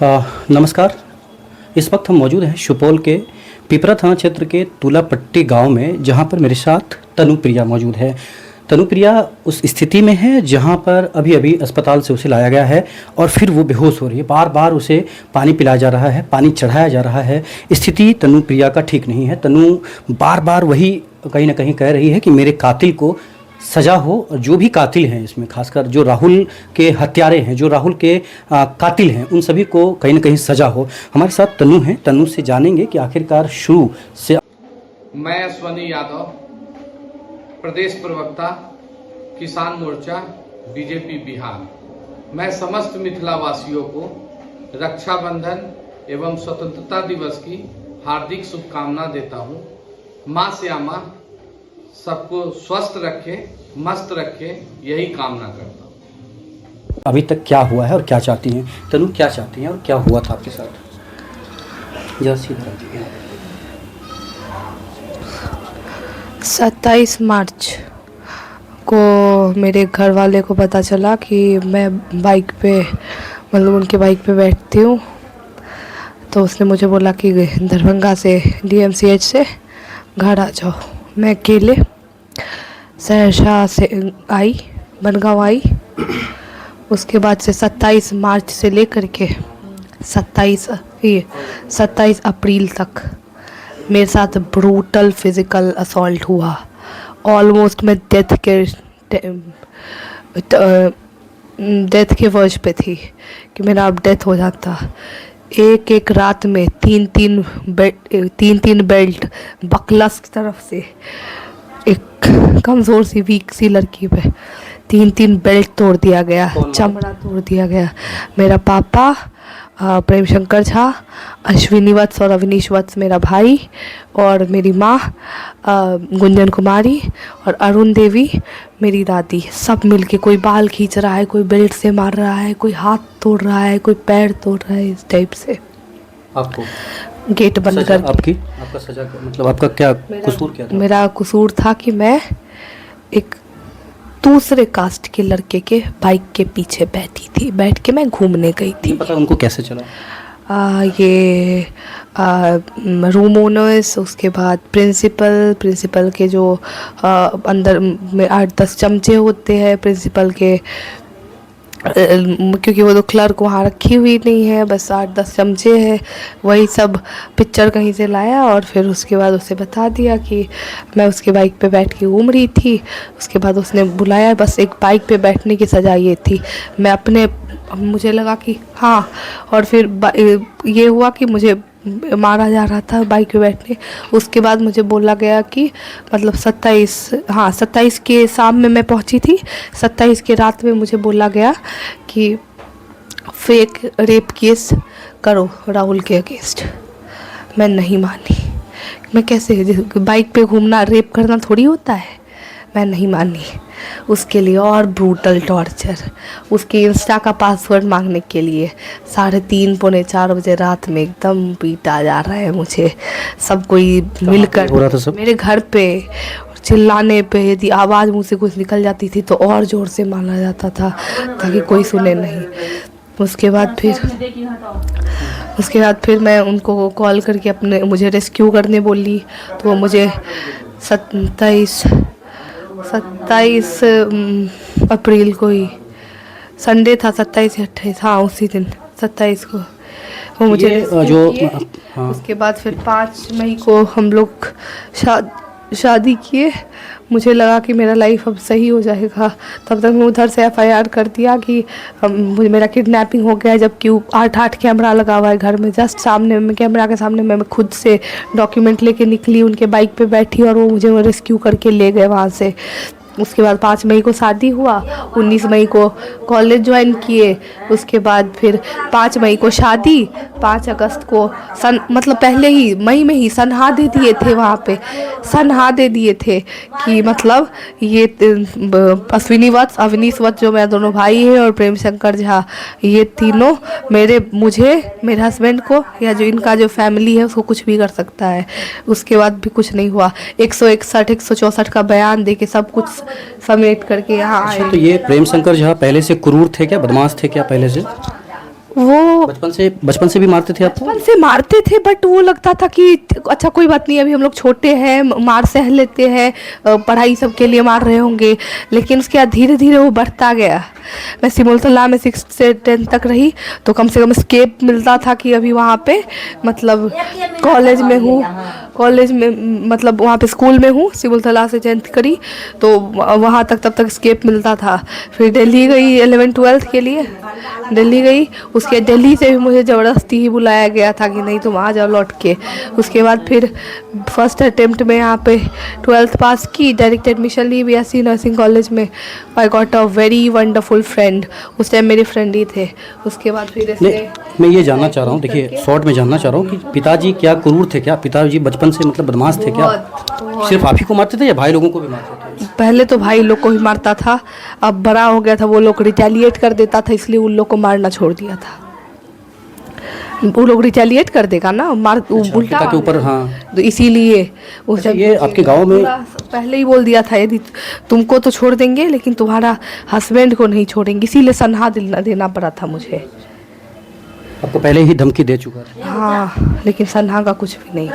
नमस्कार। इस वक्त हम मौजूद हैं सुपौल के पिपरा थाना क्षेत्र के तुलापट्टी गांव में, जहां पर मेरे साथ तनुप्रिया मौजूद है। तनुप्रिया उस स्थिति में है जहां पर अभी अभी अस्पताल से उसे लाया गया है और फिर वो बेहोश हो रही है। बार बार उसे पानी पिलाया जा रहा है, पानी चढ़ाया जा रहा है। स्थिति तनुप्रिया का ठीक नहीं है। तनु बार बार वही कहीं ना कहीं कह रही है कि मेरे कातिल को सज़ा हो, और जो भी कातिल हैं इसमें, खासकर जो राहुल के हत्यारे हैं, जो राहुल के कातिल हैं, उन सभी को कहीं ना कहीं सज़ा हो। हमारे साथ तनु हैं। तनु से जानेंगे कि आखिरकार शुरू से। मैं अश्वनी यादव, प्रदेश प्रवक्ता, किसान मोर्चा, बीजेपी बिहार। मैं समस्त मिथिला वासियों को रक्षाबंधन एवं स्वतंत्रता दिवस की हार्दिक शुभकामना देता हूँ। माँ श्यामा सबको स्वस्थ रखे, मस्त रखे, यही कामना करता हूँ। अभी तक क्या हुआ है और क्या चाहती हैं तनु? क्या चाहती हैं और क्या हुआ था आपके साथ? जरा सीधा रखिए। 27 मार्च को मेरे घर वाले को पता चला कि मैं बाइक पे, मतलब उनके बाइक पे बैठती हूँ, तो उसने मुझे बोला कि दरभंगा से DMCH से घर आ जाओ। मैं अकेले सहरसा से आई, बनगांव आई। उसके बाद से 27 मार्च से लेकर के 27 अप्रैल तक मेरे साथ ब्रूटल फिज़िकल असॉल्ट हुआ। ऑलमोस्ट मैं डेथ के वर्ज पे थी कि मेरा अब डेथ हो जाता। एक एक रात में तीन तीन बेल्ट बकलस की तरफ से, एक कमज़ोर सी वीक सी लड़की पे 3 बेल्ट तोड़ दिया गया, चमड़ा तोड़ दिया गया। मेरा पापा प्रेम शंकर झा, अश्विनी वत्स और अवनीश वत्स मेरा भाई, और मेरी माँ गुंजन कुमारी, और अरुण देवी मेरी दादी, सब मिलके कोई बाल खींच रहा है, कोई बेल्ट से मार रहा है, कोई हाथ तोड़ रहा है, कोई पैर तोड़ रहा है, इस टाइप से। आपको गेट बंद कर आपका सजा मतलब आपका क्या कसूर क्या था? मेरा कसूर था कि मैं एक दूसरे कास्ट के लड़के के बाइक के पीछे बैठ के मैं घूमने गई थी। पता उनको कैसे चला? ये रूम ओनर्स, उसके बाद प्रिंसिपल के जो अंदर में 8-10 चमचे होते हैं प्रिंसिपल के, क्योंकि वो तो क्लर्क वहाँ रखी हुई नहीं है, बस 8-10 चमचे हैं। वही सब पिक्चर कहीं से लाया और फिर उसके बाद उसे बता दिया कि मैं उसके बाइक पे बैठ के घूम रही थी। उसके बाद उसने बुलाया, बस एक बाइक पे बैठने की सज़ा ये थी। मुझे लगा कि हाँ, और फिर ये हुआ कि मुझे मारा जा रहा था बाइक पे बैठने। उसके बाद मुझे बोला गया कि मतलब 27 के शाम में मैं पहुंची थी, 27 के रात में मुझे बोला गया कि फेक रेप केस करो राहुल के अगेंस्ट। मैं नहीं मानी। मैं कैसे, बाइक पे घूमना रेप करना थोड़ी होता है। मैं नहीं मानी। उसके लिए और ब्रूटल टॉर्चर, उसके इंस्टा का पासवर्ड मांगने के लिए 3:30 पौने 4 बजे रात में एकदम पीटा जा रहा है मुझे। सब कोई मिलकर मेरे घर पे चिल्लाने पे, यदि आवाज़ मुँह से कुछ निकल जाती थी तो और ज़ोर से मारा जाता था ताकि कोई सुने नहीं। उसके बाद फिर मैं उनको कॉल करके मुझे रेस्क्यू करने बोली, तो वो मुझे 27 अप्रैल को ही, संडे था 27 या 28, हाँ उसी दिन 27 को वो मुझे हाँ। उसके बाद फिर 5 मई को हम लोग शादी किए। मुझे लगा कि मेरा लाइफ अब सही हो जाएगा। तब तक मैं उधर से FIR कर दिया कि मेरा किडनैपिंग हो गया, जबकि 8 कैमरा लगा हुआ है घर में। जस्ट सामने में, कैमरा के सामने मैं खुद से डॉक्यूमेंट लेके निकली, उनके बाइक पे बैठी और वो मुझे रेस्क्यू करके ले गए वहाँ से। उसके बाद 5 मई को शादी हुआ, 19 मई को कॉलेज ज्वाइन किए। उसके बाद फिर 5 मई को शादी, 5 अगस्त को मतलब पहले ही मई में ही सनहा दे दिए थे, वहाँ पे सनहा दे दिए थे कि मतलब ये अश्विनी वत्स, अवनीश वत्स जो मेरा दोनों भाई है, और प्रेम शंकर झा, ये तीनों मेरे हस्बैंड को या जो इनका जो फैमिली है उसको कुछ भी कर सकता है। उसके बाद भी कुछ नहीं हुआ। 161, 164 का बयान दे के सब कुछ समेट करके यहाँ आए। तो ये प्रेम शंकर झा पहले से क्रूर थे क्या, बदमाश थे क्या पहले से? वो बचपन से भी मारते थे आपको? बचपन से मारते थे, बट वो लगता था कि अच्छा कोई बात नहीं, अभी हम लोग छोटे हैं, मार सह लेते हैं, पढ़ाई सब के लिए मार रहे होंगे। लेकिन उसके बाद धीरे धीरे वो बढ़ता गया। मैं सिमुलतला में 6 से 10 तक रही, तो कम से कम स्केप मिलता था कि अभी वहाँ पे मतलब कॉलेज में हूँ, कॉलेज में मतलब वहाँ पे स्कूल में हूँ, सिमुलतला से 10th करी, तो वहाँ तक तब तक स्केप मिलता था। फिर दिल्ली गई 11th-12th के लिए, दिल्ली गई। उसके दिल्ली से भी मुझे ज़बरदस्ती ही बुलाया गया था कि नहीं तुम आ जाओ लौट के। उसके बाद फिर फर्स्ट अटेम्प्ट में यहाँ पे 12th पास की, डायरेक्ट एडमिशन ली BSc नर्सिंग कॉलेज में। I got a very wonderful friend, उस टाइम मेरे फ्रेंड ही थे। उसके बाद फिर नहीं, मैं ये जानना चाह रहा हूँ, देखिए शॉर्ट में जानना चाह रहा हूँ कि पिताजी क्या क्रूर थे क्या? पिताजी बचपन से मतलब बदमाश थे क्या? सिर्फ आप ही को मारते थे या भाई लोगों को भी मारते थे? पहले तो भाई लोग को ही मारता था, अब बड़ा हो गया था, वो लोग रिटेलिएट कर देता था, इसलिए उन लोग को मारना छोड़ दिया था। वो लोग रिटेलिएट कर देगा ना, मार उल्टा के ऊपर। हाँ, तो इसीलिए उस अच्छा, ये आपके गांव में पहले ही बोल दिया था यदि तुमको तो छोड़ देंगे लेकिन तुम्हारा हस्बैंड को नहीं छोड़ेंगे, इसीलिए सन्हा देना पड़ा था मुझे। आपको पहले ही धमकी दे चुका है? हाँ, लेकिन सन्हा का कुछ भी नहीं।